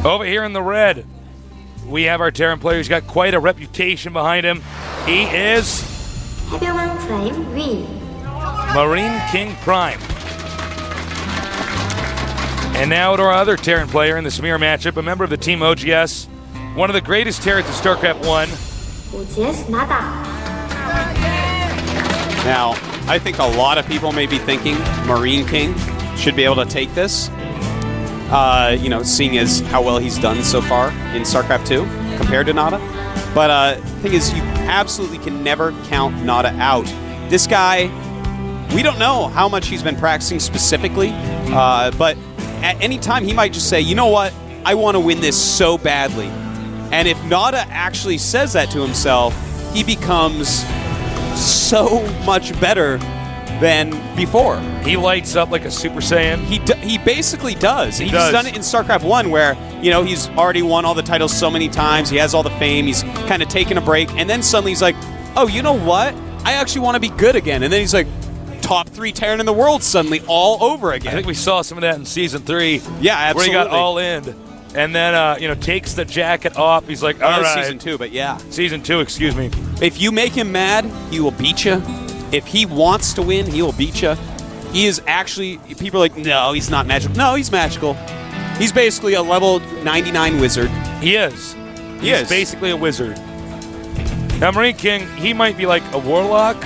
Over here in the red, we have our Terran player. He's got quite a reputation behind him. He is MarineKing Prime. And now to our other Terran player in this mirror matchup, a member of the team OGS, one of the greatest Terrans in StarCraft 1. Now, I think a lot of people may be thinking MarineKing should be able to take this. You know, seeing as how well he's done so far in StarCraft 2 compared to NaDa. But the thing is, you absolutely can never count NaDa out. This guy, we don't know how much he's been practicing specifically, but at any time he might just say, you know what, I want to win this so badly. And if NaDa actually says that to himself, he becomes so much better than before. He lights up like a Super Saiyan. He basically does. He's does. done it in StarCraft 1 where, you know, he's already won all the titles so many times. He has all the fame. He's kind of taken a break. And then suddenly he's like, oh, you know what? I actually want to be good again. And then he's like, top 3 Terran in the world suddenly all over again. I think we saw some of that in Season 3. Yeah, absolutely. Where he got all in. And then, you know, takes the jacket off. He's like, all right. Season 2, but yeah. Season 2, excuse me. If you make him mad, he will beat you. If he wants to win, he will beat you. He is actually, people are like, no, he's not magical. No, he's magical. He's basically a level 99 wizard. He is. He's basically a wizard. Now, MarineKing, he might be like a warlock.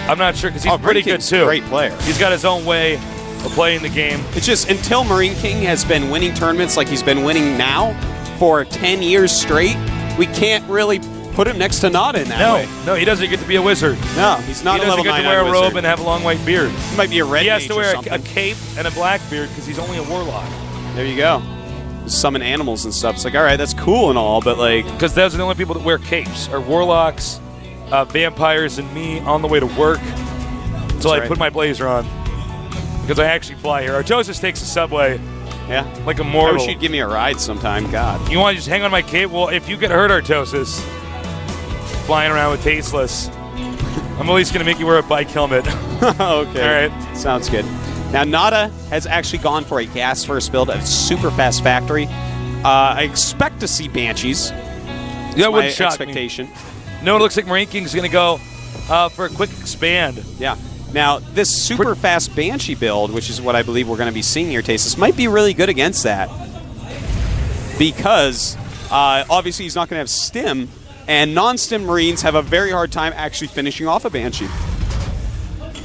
I'm not sure, because he's pretty good, too. Great player. He's got his own way of playing the game. It's just, until MarineKing has been winning tournaments like he's been winning now for 10 years straight, we can't really put him next to NaDa in that way. No, he doesn't get to be a wizard. No, he's not a level 99 wizard. He doesn't get to wear a robe and have a long white beard. He might be a red He has mage to wear or a cape and a black beard because he's only a warlock. There you go. Summon animals and stuff. It's like, all right, that's cool and all, but like... Because those are the only people that wear capes, are warlocks, vampires, and me on the way to work until I put my blazer on. Because I actually fly here. Artosis takes the subway. Yeah. Like a mortal. I wish you'd give me a ride sometime, God. You want to just hang on my cape? Well, if you get hurt, Artosis, flying around with Tasteless, I'm at least going to make you wear a bike helmet. Okay. All right. Sounds good. Now, NaDa has actually gone for a gas-first build at a super fast factory. I expect to see Banshees. That wouldn't shock expectation. me. No, it looks like MarineKing's going to go for a quick expand. Yeah. Now, this super fast Banshee build, which is what I believe we're going to be seeing here, Tasteless, might be really good against that. Because, obviously, he's not going to have stim, and non-stim Marines have a very hard time actually finishing off a Banshee.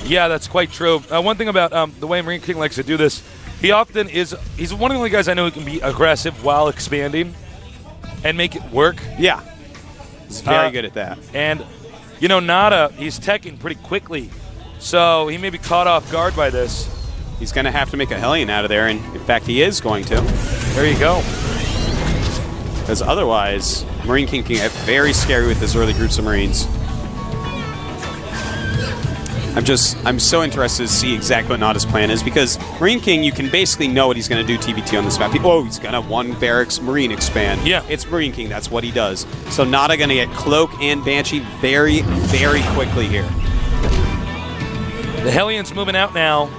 Yeah, that's quite true. One thing about the way MarineKing likes to do this, he often is, he's one of the only guys I know who can be aggressive while expanding and make it work. Yeah. He's very good at that. And, you know, NaDa, he's teching pretty quickly, so he may be caught off guard by this. He's going to have to make a Hellion out of there, and in fact, he is going to. There you go. Because otherwise, MarineKing can get very scary with his early groups of Marines. I'm so interested to see exactly what NaDa's plan is, because MarineKing, you can basically know what he's going to do TBT on this map. Oh, he's going to one barracks Marine expand. Yeah. It's MarineKing. That's what he does. So NaDa going to get Cloak and Banshee very, very quickly here. The Hellion's moving out now.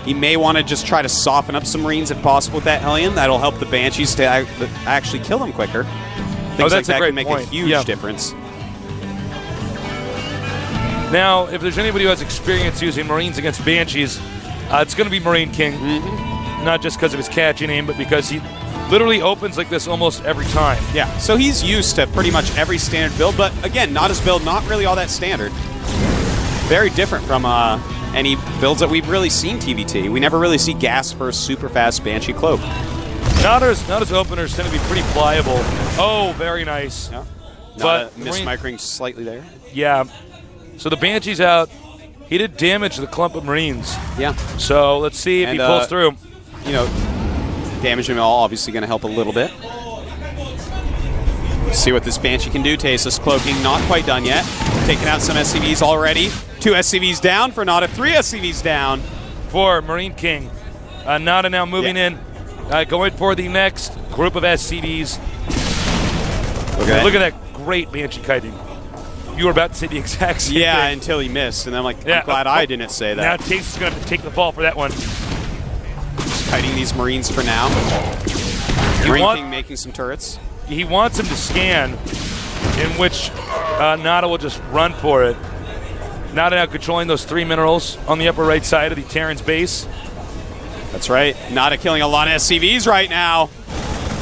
He may want to just try to soften up some Marines if possible with that Hellion. That'll help the Banshees to actually kill them quicker. Things like that can make a huge difference. Now, if there's anybody who has experience using Marines against Banshees, it's going to be MarineKing. Mm-hmm. Not just because of his catching aim, but because he literally opens like this almost every time. Yeah, so he's used to pretty much every standard build, but again, NaDa's build not really all that standard. Very different from any builds that we've really seen TVT. We never really see gas for a super fast Banshee Cloak. NaDa's openers tend to be pretty pliable. Oh, very nice. Yeah. But mismicring slightly there. Yeah. So the Banshee's out. He did damage to the clump of Marines. Yeah. So let's see if he pulls through. You know, damage him all obviously going to help a little bit. See what this Banshee can do. Tasteless cloaking, not quite done yet. Taking out some SCVs already. 2 SCVs down for NaDa. 3 SCVs down for MarineKing. NaDa now moving in, going for the next group of SCVs. Look at that great Banshee kiting. You were about to say the exact same thing. Until he missed, and I'm like, I'm glad I didn't say that. Now Taste is going to have to take the fall for that one. Kiting these Marines for now. MarineKing making some turrets. He wants him to scan, in which NaDa will just run for it. NaDa now controlling those 3 minerals on the upper right side of the Terran's base. That's right. NaDa killing a lot of SCVs right now.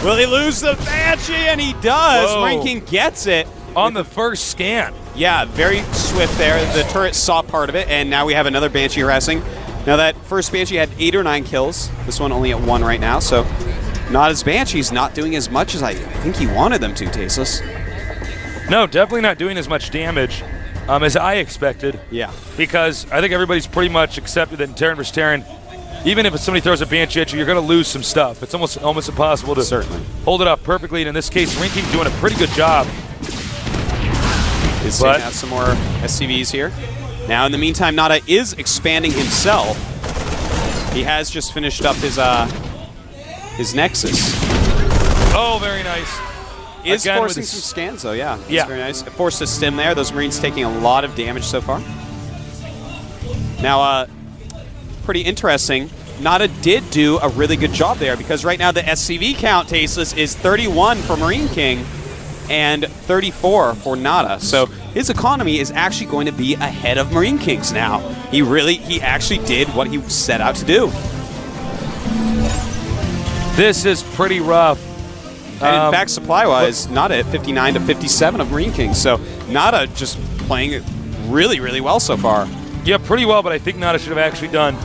Will he lose the Banshee? And he does. MarineKing gets it. On the first scan. Yeah, very swift there. The turret saw part of it, and now we have another Banshee harassing. Now that first Banshee had 8 or 9 kills. This one only at 1 right now, so NaDa's Banshee's not doing as much as I think he wanted them to, Tasteless. No, definitely not doing as much damage as I expected. Yeah. Because I think everybody's pretty much accepted that in Terran vs. Terran, even if somebody throws a Banshee at you, you're going to lose some stuff. It's almost impossible to certainly hold it up perfectly. And in this case, MarineKing doing a pretty good job. Is taking out some more SCVs here. Now, in the meantime, NaDa is expanding himself. He has just finished up his Nexus. Oh, very nice. Is again, forcing some scans, though, yeah. Yeah. Very nice. It forced a stim there. Those Marines taking a lot of damage so far. Now, pretty interesting. NaDa did do a really good job there because right now the SCV count, Tasteless, is 31 for MarineKing and 34 for NaDa. So his economy is actually going to be ahead of MarineKing's now. He actually did what he set out to do. This is pretty rough. And in fact, supply-wise, NaDa at 59 to 57 of MarineKing. So NaDa just playing it really, really well so far. Yeah, pretty well, but I think NaDa should have actually done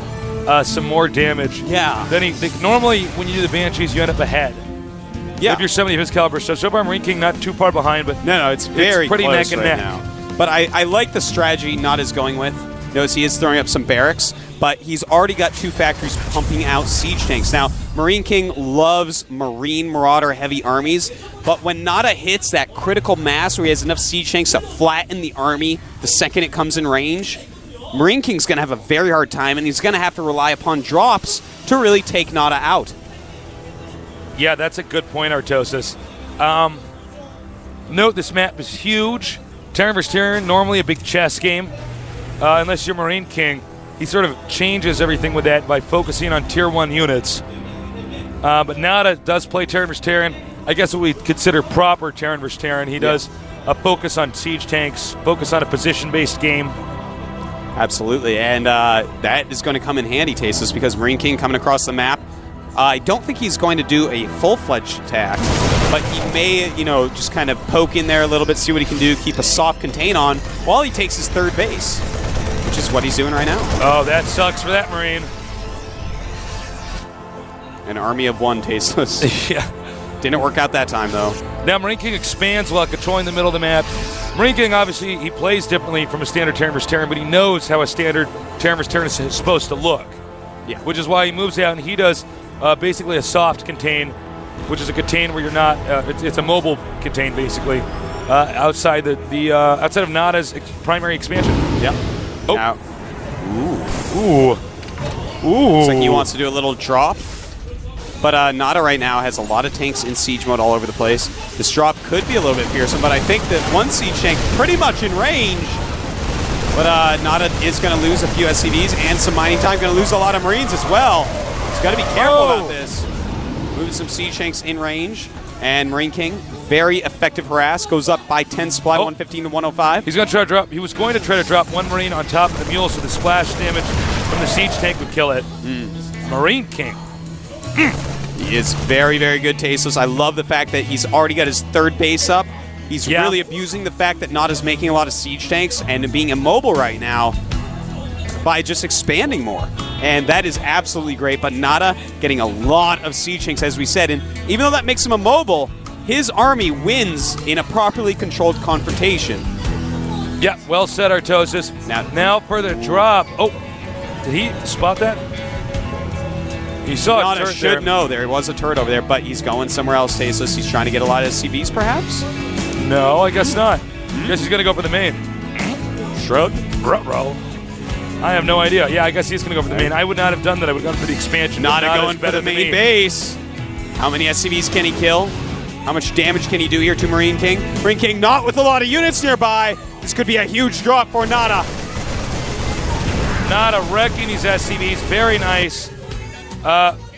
some more damage. Yeah. Normally, when you do the Banshees, you end up ahead. Yeah. If you're somebody of his caliber. So far, MarineKing not too far behind, but no, it's very pretty close neck and right neck now. But I like the strategy NaDa's going with. Notice he is throwing up some barracks, but he's already got 2 factories pumping out siege tanks. Now, MarineKing loves Marine Marauder heavy armies, but when NaDa hits that critical mass where he has enough siege tanks to flatten the army the second it comes in range, MarineKing's going to have a very hard time, and he's going to have to rely upon drops to really take NaDa out. Yeah, that's a good point, Artosis. Note this map is huge. Terran vs. Terran, normally a big chess game. Unless you're MarineKing, he sort of changes everything with that by focusing on Tier 1 units. But NaDa does play Terran vs. Terran. I guess what we consider proper Terran vs. Terran. He does a focus on siege tanks, focus on a position-based game. Absolutely, and that is going to come in handy, Tasteless, because MarineKing coming across the map. I don't think he's going to do a full-fledged attack, but he may, just kind of poke in there a little bit, see what he can do, keep a soft contain on while he takes his 3rd base, which is what he's doing right now. Oh, that sucks for that Marine. An army of 1, Tasteless. Yeah. Didn't work out that time, though. Now, MarineKing expands while controlling the middle of the map. MarineKing, obviously, he plays differently from a standard Terran vs. Terran, but he knows how a standard Terran vs. Terran is supposed to look. Yeah. Which is why he moves out, and he does basically a soft contain, which is a contain where you're not, it's a mobile contain, basically, outside outside of NaDa's primary expansion. Yep. Oh. Now, Ooh. Looks like he wants to do a little drop. But NaDa right now has a lot of tanks in siege mode all over the place. This drop could be a little bit fearsome, but I think that 1 siege tank pretty much in range. But NaDa is going to lose a few SCVs and some mining time. Going to lose a lot of Marines as well. He's got to be careful about this. Moving some siege tanks in range. And MarineKing, very effective harass. Goes up by 10 supply, 115 to 105. He's going to try to drop. He was going to try to drop 1 Marine on top of the mule, so the splash damage from the siege tank would kill it. MarineKing. He is very, very good, Tasteless. I love the fact that he's already got his 3rd base up. He's really abusing the fact that NaDa's making a lot of siege tanks and being immobile right now by just expanding more. And that is absolutely great. But NaDa getting a lot of siege tanks, as we said. And even though that makes him immobile, his army wins in a properly controlled confrontation. Yeah, well said, Artosis. Now for the drop. Oh, did he spot that? He saw a turret should there. know there was a turret over there, but he's going somewhere else, Tasteless. He's trying to get a lot of SCVs, perhaps? No, I guess not. Guess he's going to go for the main. Shrug? Ruh-roh. I have no idea. Yeah, I guess he's going to go for the main. I would not have done that. I would have gone for the expansion. NaDa going for the main base. How many SCVs can he kill? How much damage can he do here to MarineKing? MarineKing not with a lot of units nearby. This could be a huge drop for NaDa. NaDa wrecking these SCVs. Very nice.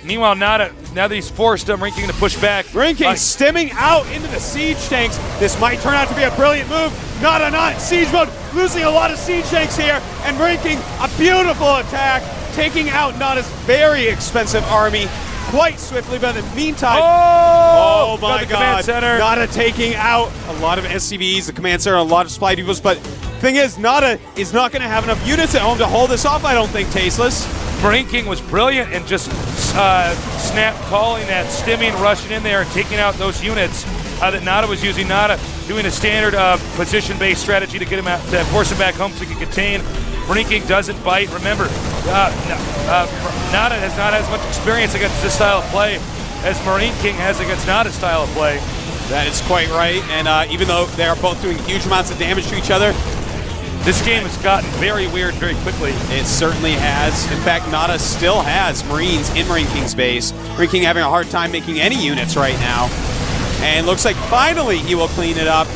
Meanwhile, NaDa, now that he's forced MarineKing to push back. MarineKing stemming out into the siege tanks. This might turn out to be a brilliant move. NaDa not in siege mode, losing a lot of siege tanks here. And MarineKing, a beautiful attack, taking out NaDa's very expensive army quite swiftly. But in the meantime, oh my God, NaDa taking out a lot of SCVs, the command center, a lot of supply depots. But thing is, NaDa is not going to have enough units at home to hold this off, I don't think, Tasteless. MarineKing was brilliant in just snap calling that, stimming, rushing in there, and taking out those units that NaDa was using. NaDa doing a standard position-based strategy to get him out, to force him back home so he can contain. MarineKing doesn't bite. Remember, NaDa has not as much experience against this style of play as MarineKing has against NaDa's style of play. That is quite right, and even though they are both doing huge amounts of damage to each other, this game has gotten very weird very quickly. It certainly has. In fact, NaDa still has Marines in MarineKing's base. MarineKing having a hard time making any units right now. And looks like finally he will clean it up.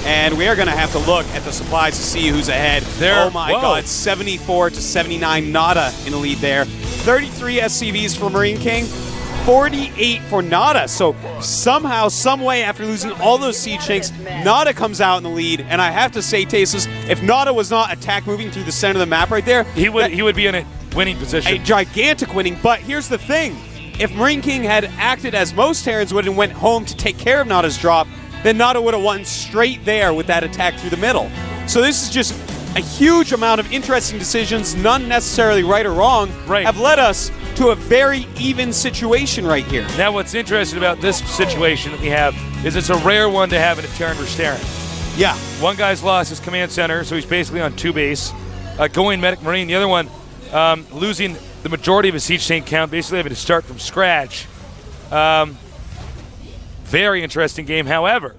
And we are going to have to look at the supplies to see who's ahead. Oh my God, 74 to 79, NaDa in the lead there. 33 SCVs for MarineKing, 48 for NaDa. So somehow, some way, after losing all those siege tanks, NaDa comes out in the lead. And I have to say, Tasteless, if NaDa was not attack moving through the center of the map right there, he would be in a winning position. A gigantic winning. But here's the thing. If MarineKing had acted as most Terrans would and went home to take care of NaDa's drop, then NaDa would have won straight there with that attack through the middle. So this is just a huge amount of interesting decisions, none necessarily right or wrong, have led us to a very even situation right here. Now what's interesting about this situation that we have is it's a rare one to have in a Terran versus Terran. Yeah. One guy's lost his command center, so he's basically on 2 base. Going medic marine, the other one losing the majority of his siege tank count, basically having to start from scratch. Very interesting game. However,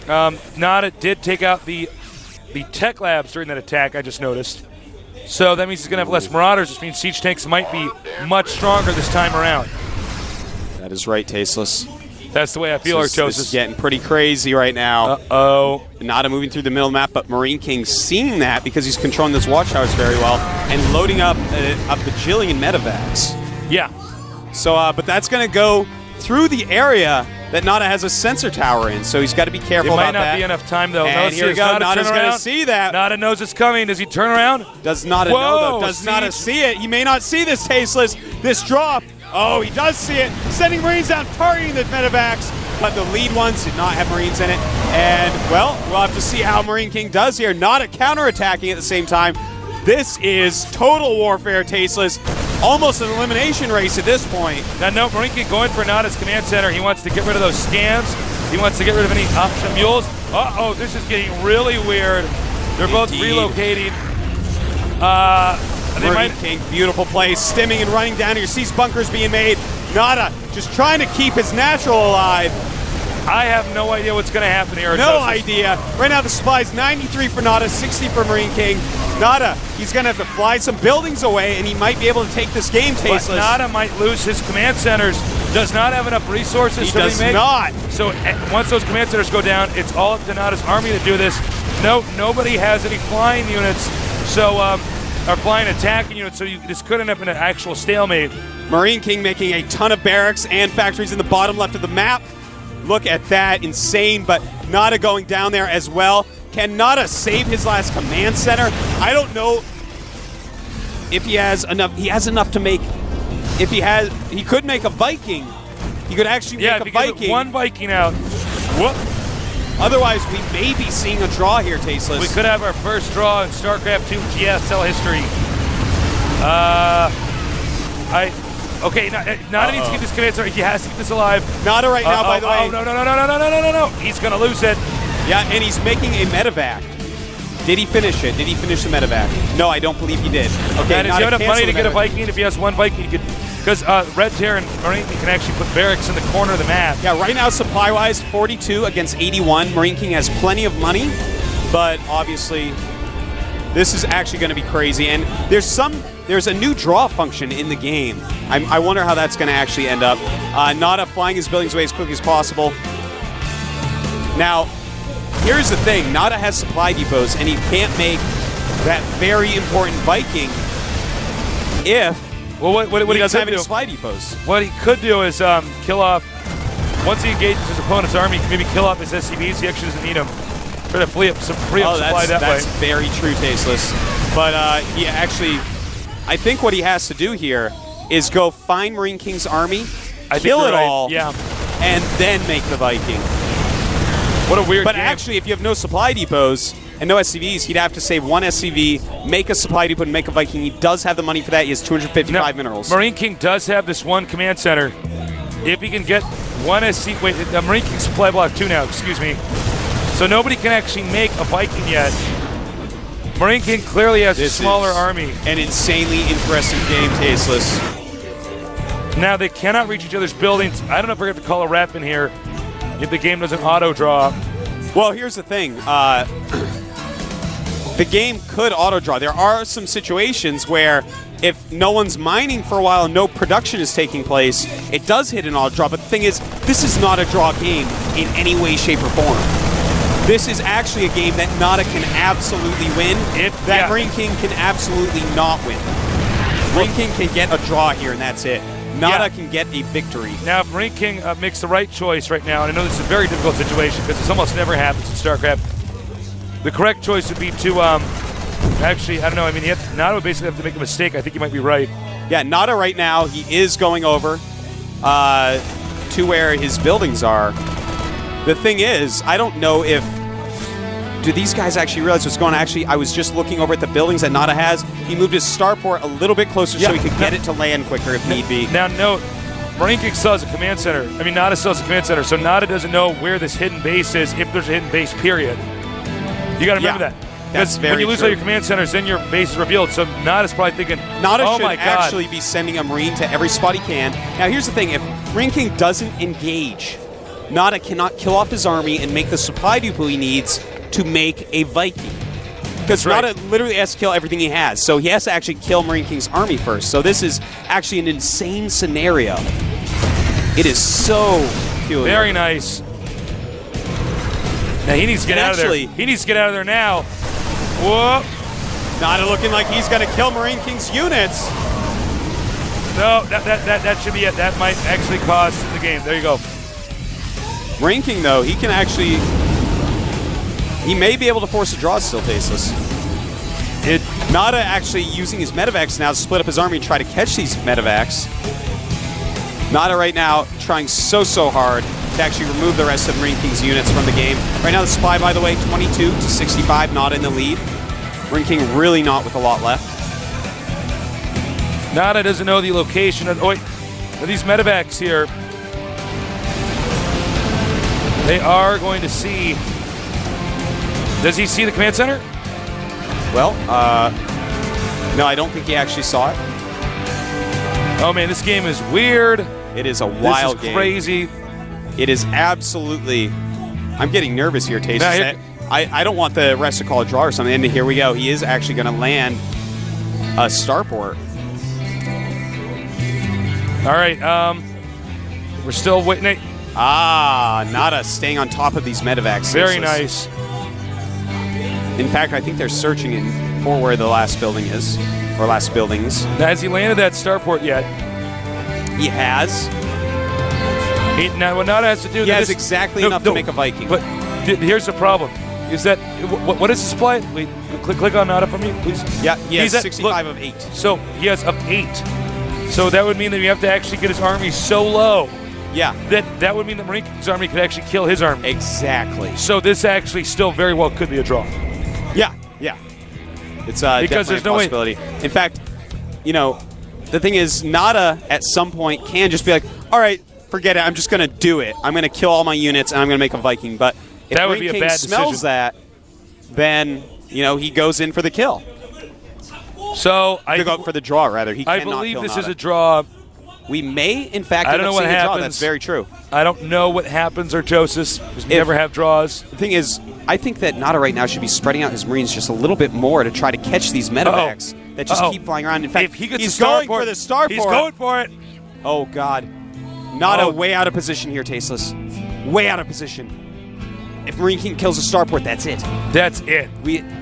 NaDa did take out the tech labs during that attack, I just noticed. So that means he's going to have less marauders, which means siege tanks might be much stronger this time around. That is right, Tasteless. That's the way I feel, Artosis. This is getting pretty crazy right now. Uh-oh. NaDa moving through the middle of the map, but MarineKing seeing that because he's controlling those watchtowers very well and loading up a bajillion medevacs. Yeah. So, but that's going to go through the area that NaDa has a sensor tower in, so he's got to be careful about that. It might not be enough time, though. And here we go. NaDa's going to see that. NaDa knows it's coming. Does he turn around? Does NaDa know, though? Does NaDa see it? He may not see this, Tasteless. This drop. Oh, he does see it. Sending Marines down, targeting the medevacs, but the lead ones did not have Marines in it. And, well, we'll have to see how MarineKing does here. NaDa counterattacking at the same time. This is total warfare, Tasteless. Almost an elimination race at this point. Now, no, MarineKing going for NaDa's command center. He wants to get rid of those scans. He wants to get rid of any option mules. Uh-oh, this is getting really weird. They're both relocating. MarineKing, beautiful play, stimming and running down here. Sees bunkers being made. NaDa just trying to keep his natural alive. I have no idea what's going to happen here. No idea. Right now the supply's 93 for NaDa, 60 for MarineKing. NaDa, he's going to have to fly some buildings away, and he might be able to take this game, Tasteless. But NaDa might lose his command centers. Does not have enough resources he to does remake. not. So once those command centers go down, it's all up to NaDa's army to do this. No, nobody has any flying units, so or flying attacking units. So this could end up in an actual stalemate. MarineKing making a ton of barracks and factories in the bottom left of the map. Look at that, insane, but NaDa going down there as well. Can NaDa save his last command center? I don't know if he has enough. He has enough to make, he could make a Viking. He could actually make a Viking. One Viking out. Whoop. Otherwise, we may be seeing a draw here, Tasteless. We could have our first draw in StarCraft II GSL history. Okay, NaDa needs to keep this command center. He has to keep this alive. NaDa right now, by the way. Oh, no. He's going to lose it. Yeah, and he's making a medevac. Did he finish it? Did he finish the medevac? No, I don't believe he did. Okay, and does he have enough money to get a Viking? If he has one Viking, he could. Because Red Terran MarineKing can actually put barracks in the corner of the map. Yeah, right now, supply-wise, 42 against 81. MarineKing has plenty of money, but obviously, this is actually going to be crazy. And there's a new draw function in the game. I wonder how that's going to actually end up. NaDa flying his buildings away as quickly as possible. Now, here's the thing. NaDa has supply depots, and he can't make that very important Viking if Well, what he he doesn't could have any do, supply depots. what he could do is kill off, once he engages his opponent's army, maybe kill off his SCVs. He actually doesn't need them. Try to free up supply that that's way. very true, Tasteless. But he actually, I think what he has to do here is go find MarineKing's army, kill it all, and then make the Viking. What a weird But game. actually, if you have no supply depots and no SCVs, he'd have to save one SCV, make a supply depot, and make a Viking. He does have the money for that. He has 255 minerals. MarineKing does have this one command center. If he can get one SC, wait, MarineKing supply block 2 now, excuse me. So nobody can actually make a Viking yet. MarineKing clearly has a smaller army. An insanely interesting game, Tasteless. Now they cannot reach each other's buildings. I don't know if we're going to call a rep in here if the game doesn't auto-draw. Well, here's the thing. The game could auto-draw. There are some situations where if no one's mining for a while and no production is taking place, it does hit an auto-draw. But the thing is, this is not a draw game in any way, shape, or form. This is actually a game that NaDa can absolutely win, MarineKing can absolutely not win. MarineKing can get a draw here, and that's it. NaDa can get a victory. Now, if MarineKing makes the right choice right now, and I know this is a very difficult situation because this almost never happens in StarCraft, the correct choice would be to, actually, I don't know, I mean, NaDa would basically have to make a mistake. I think you might be right. Yeah, NaDa right now, he is going over to where his buildings are. The thing is, I don't know if... Do these guys actually realize what's going on? Actually, I was just looking over at the buildings that NaDa has. He moved his starport a little bit closer so he could get it to land quicker if need be. Now, note, MarineKing still has a command center. I mean, NaDa still has a command center, so NaDa doesn't know where this hidden base is, if there's a hidden base, period. You got to remember that. That's very when you lose true. all your command centers, then your base is revealed. So NaDa's probably thinking, NaDa oh should my God. actually be sending a Marine to every spot he can. Now, here's the thing. If MarineKing doesn't engage, NaDa cannot kill off his army and make the supply depot he needs to make a Viking. Because NaDa literally has to kill everything he has. So he has to actually kill MarineKing's army first. So this is actually an insane scenario. It is so peculiar. Very nice. Now he needs to get out of there. He needs to get out of there now. Whoa. NaDa looking like he's going to kill MarineKing's units. No, that should be it. That might actually cost the game. There you go. MarineKing, though, he can actually... He may be able to force a draw still, Tasteless. NaDa actually using his medevacs now to split up his army and try to catch these medevacs. NaDa right now trying so hard to actually remove the rest of MarineKing's units from the game. Right now the supply, by the way, 22 to 65, NaDa in the lead. MarineKing really not with a lot left. NaDa doesn't know the location of these medevacs here. They are going to see... Does he see the command center? Well, no, I don't think he actually saw it. Oh man, this game is weird. It is a wild this is game. Crazy. It is absolutely... I'm getting nervous here, Tasteless. I don't want the rest to call a draw or something. And here we go. He is actually going to land a starport. All right, we're still waiting. NaDa staying on top of these medevacs. Very nice. In fact, I think they're searching for where the last building is, or last buildings. Now, has he landed that starport yet? He has. Now, what NaDa has to do... He has exactly enough to make a Viking. But here's the problem. Is that... What is the supply? Wait, click on NaDa for me, please. Yeah, he has 65 of 8. So, he has of 8. So, that would mean that you have to actually get his army so low. Yeah. That would mean that MarineKing's army could actually kill his army. Exactly. So, this actually still very well could be a draw. Yeah. It's because there's no possibility. In fact, you know, the thing is, NaDa at some point can just be like, all right, forget it. I'm just going to do it. I'm going to kill all my units, and I'm going to make a Viking. But if that would be a bad smells decision. that, then, you know, he goes in for the kill. So I go for the draw, rather. He I cannot believe kill this NaDa. is a draw. We may, in fact, I don't know what happens. draw. That's very true. I don't know what happens, Artosis, because we never have draws. The thing is, I think that NaDa right now should be spreading out his Marines just a little bit more to try to catch these medevacs that just keep flying around. In fact, if he gets he's going for the starport. He's going for it. Oh, God. NaDa way out of position here, Tasteless. Way out of position. If MarineKing kills a starport, that's it. That's it.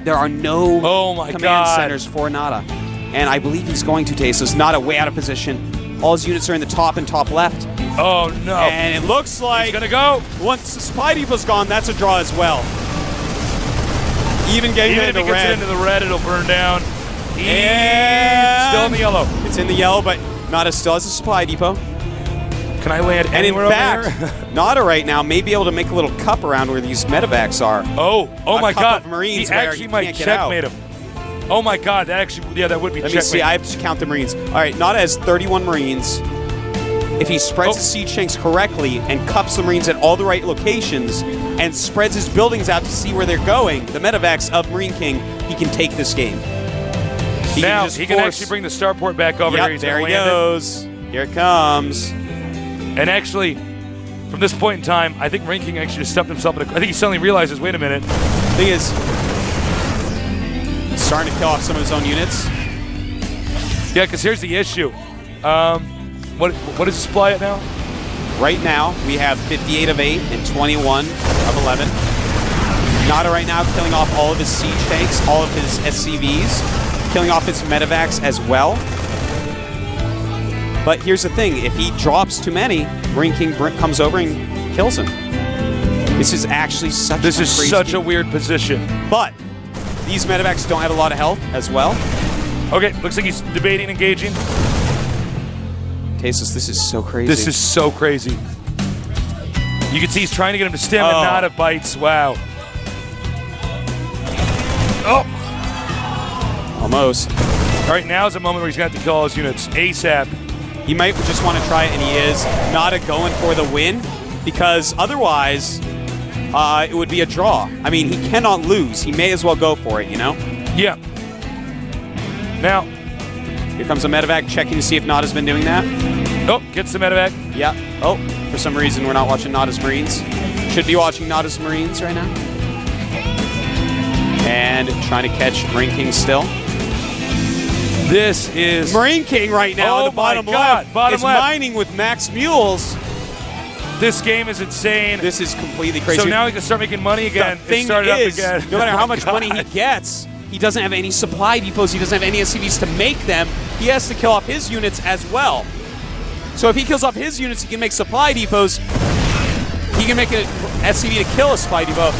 There are no command God. centers for NaDa. and I believe he's going to Tasteless. NaDa way out of position. All his units are in the top and top left. Oh, no. And it looks like he's going to go. Once the Spy Depot's gone, that's a draw as well. Even getting Even if into he gets red. it into the red, it'll burn down. And Still in the yellow. It's in the yellow, but NaDa still has a Supply Depot. Can I land And in anywhere fact, over here? NaDa right now may be able to make a little cup around where these medevacs are. Oh my cup God. of Marines He where actually you might can't get out. checkmate him. Oh my God, that actually, yeah, that would be Let checkmate. me see, I have to count the Marines. All right, NaDa has 31 Marines. If he spreads his siege tanks correctly and cups the Marines at all the right locations and spreads his buildings out to see where they're going, the medevacs of MarineKing, he can take this game. He can actually bring the starport back over here. He's there he gonna land goes. Here it comes. And actually, from this point in time, I think MarineKing actually just stepped himself in I think he suddenly realizes, wait a minute. Thing is, he's starting to kill off some of his own units. Yeah, because here's the issue. What is the supply at now? Right now, we have 58 of 8 and 21 of 11. NaDa right now killing off all of his siege tanks, all of his SCVs, killing off his medevacs as well. But here's the thing, if he drops too many, MarineKing comes over and kills him. This is actually such a weird position. But these medevacs don't have a lot of health as well. Okay, looks like he's debating engaging. Tasteless, this is so crazy. This is so crazy. You can see he's trying to get him to stem and NaDa bites. Wow. Oh. Almost. All right, now's the moment where he's going to have to kill all his units ASAP. He might just want to try it, and he is. NaDa going for the win, because otherwise it would be a draw. I mean, he cannot lose. He may as well go for it, you know? Yeah. Now, here comes a medevac checking to see if NaDa's been doing that. Oh, gets the medevac. Yeah. Oh, for some reason we're not watching NaDa's Marines. Should be watching NaDa's Marines right now. And trying to catch MarineKing still. This is MarineKing right now. Oh the bottom my God, left bottom is left. mining with max mules. This game is insane. This is completely crazy. So now he can start making money again. The thing Start it up is, again. no matter Oh how my much God. money he gets, he doesn't have any supply depots. He doesn't have any SCVs to make them. He has to kill off his units as well. So if he kills off his units, he can make supply depots. He can make an SCV to kill a supply depot.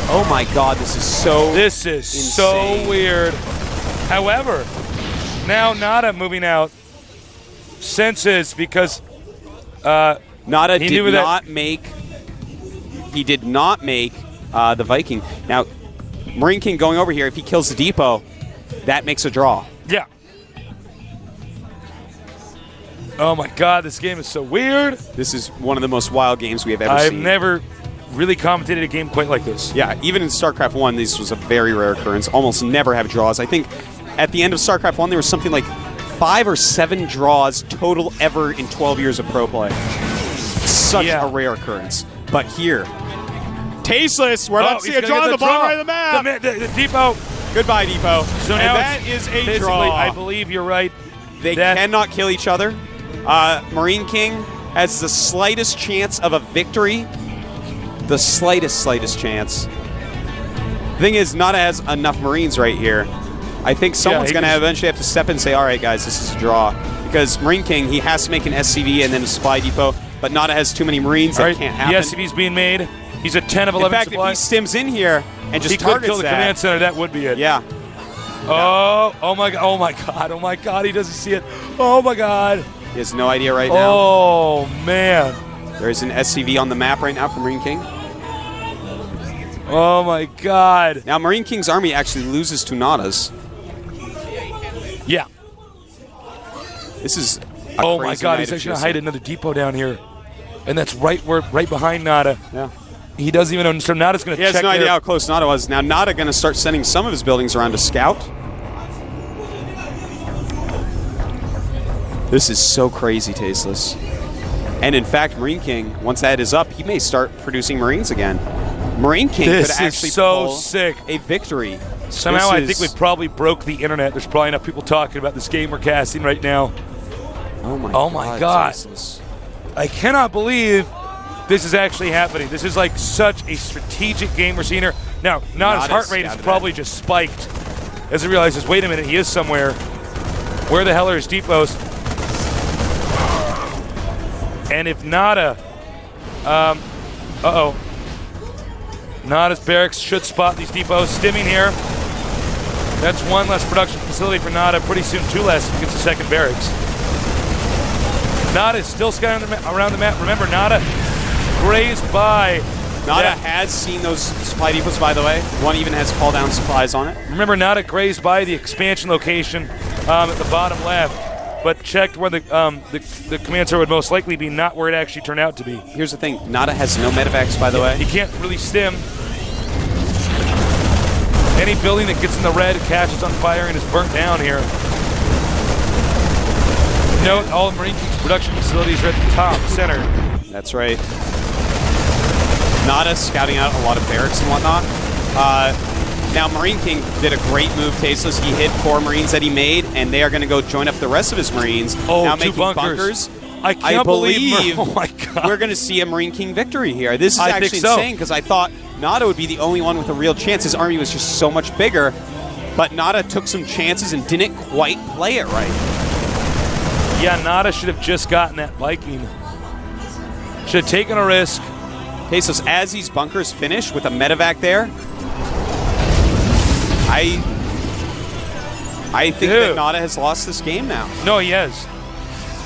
Oh my God, this is so insane. So weird. However, now NaDa moving out senses because NaDa he did not make. He did not make the Viking. Now, MarineKing going over here. If he kills the depot, that makes a draw. Yeah. Oh my God, this game is so weird. This is one of the most wild games we have ever seen. I've never really commentated a game quite like this. Yeah, even in StarCraft 1, this was a very rare occurrence. Almost never have draws. I think at the end of StarCraft 1, there was something like 5 or 7 draws total ever in 12 years of pro play. Such a rare occurrence. But here, Tasteless, we're about to see a draw on the bottom right of the map. The depot. Goodbye, depot. So now that is a draw. I believe you're right. They cannot kill each other. MarineKing has the slightest chance of a victory. The slightest chance. The thing is, NaDa has enough Marines right here. I think someone's going to eventually have to step in and say, all right, guys, this is a draw. Because MarineKing, he has to make an SCV and then a supply depot. But NaDa has too many Marines. That can't happen. The SCV's being made. He's a 10 of 11 In fact, supply. if he stims in here and just he targets could kill the command center. That would be it. Yeah. Oh my God! Oh my God! Oh my God! He doesn't see it. Oh my God! He has no idea right now. Oh man! There's an SCV on the map right now from MarineKing. Oh my God! Now MarineKing's army actually loses to NaDa's. Yeah. This is. Oh my God! He's actually gonna hide another depot down here, and that's right behind NaDa. Yeah. He doesn't even know. So NaDa's gonna. He has no idea how close NaDa was. Now NaDa gonna start sending some of his buildings around to scout. This is so crazy, Tasteless. And in fact, MarineKing, once that is up, he may start producing Marines again. MarineKing could actually pull a victory. Somehow I think we probably broke the internet. There's probably enough people talking about this game we're casting right now. Oh my God. I cannot believe this is actually happening. This is like such a strategic game we're seeing here. Now, NaDa's heart rate is probably just spiked as he realizes, wait a minute, he is somewhere. Where the hell are his depots? And if NaDa, NaDa's barracks should spot these depots. Stimming here. That's one less production facility for NaDa. Pretty soon, two less if he gets a second barracks. NaDa is still scouting around the map. Remember, NaDa grazed by. NaDa has seen those supply depots, by the way. One even has call down supplies on it. Remember, NaDa grazed by the expansion location at the bottom left, but checked where the command center would most likely be, not where it actually turned out to be. Here's the thing, NaDa has no medevacs, by the way. He can't really stim. Any building that gets in the red catches on fire and is burnt down here. Note, all of MarineKing's production facilities are at the top, center. That's right. NaDa scouting out a lot of barracks and whatnot. Now, MarineKing did a great move, Tasteless. He hit 4 Marines that he made, and they are going to go join up the rest of his Marines. Oh, now 2 making bunkers. I believe oh my God. we're going to see a MarineKing victory here. This is I actually think so. insane, because I thought NaDa would be the only one with a real chance. His army was just so much bigger, but NaDa took some chances and didn't quite play it right. Yeah, NaDa should have just gotten that Viking. Should have taken a risk. Tasteless, as these bunkers finish with a medevac there, I think that NaDa has lost this game now. No, he has.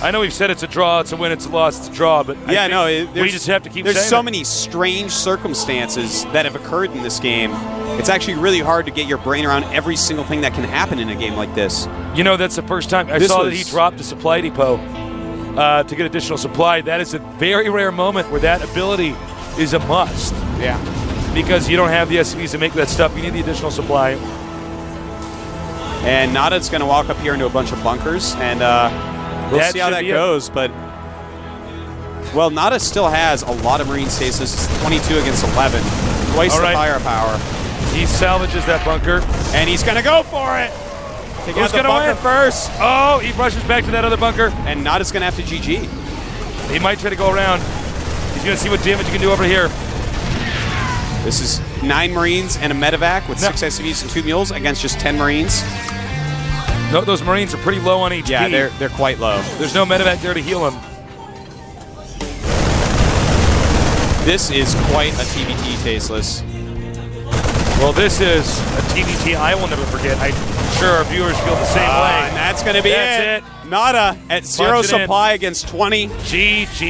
I know we've said it's a draw, it's a win, it's a loss, it's a draw, but yeah, we just have to keep saying there's so it. many strange circumstances that have occurred in this game. It's actually really hard to get your brain around every single thing that can happen in a game like this. You know, that's the first time I saw that he dropped a supply depot to get additional supply. That is a very rare moment where that ability is a must. Yeah. Because you don't have the SCVs to make that stuff. You need the additional supply. And NaDa's going to walk up here into a bunch of bunkers, and we'll see how that goes. But, well, NaDa still has a lot of Marine stasis. It's 22 against 11. Twice the firepower. He salvages that bunker. And he's going to go for it. Who's going to win first? Oh, he rushes back to that other bunker. And NaDa's going to have to GG. He might try to go around. He's going to see what damage he can do over here. This is 9 Marines and a medevac with 6 SCVs and 2 mules against just 10 Marines. No, those Marines are pretty low on HP. Yeah, they're quite low. There's no medevac there to heal them. This is quite a TBT, Tasteless. Well, this is a TBT I will never forget. I'm sure our viewers feel the same way. And that's going to be it. That's it. NaDa at 0 supply against 20. GG.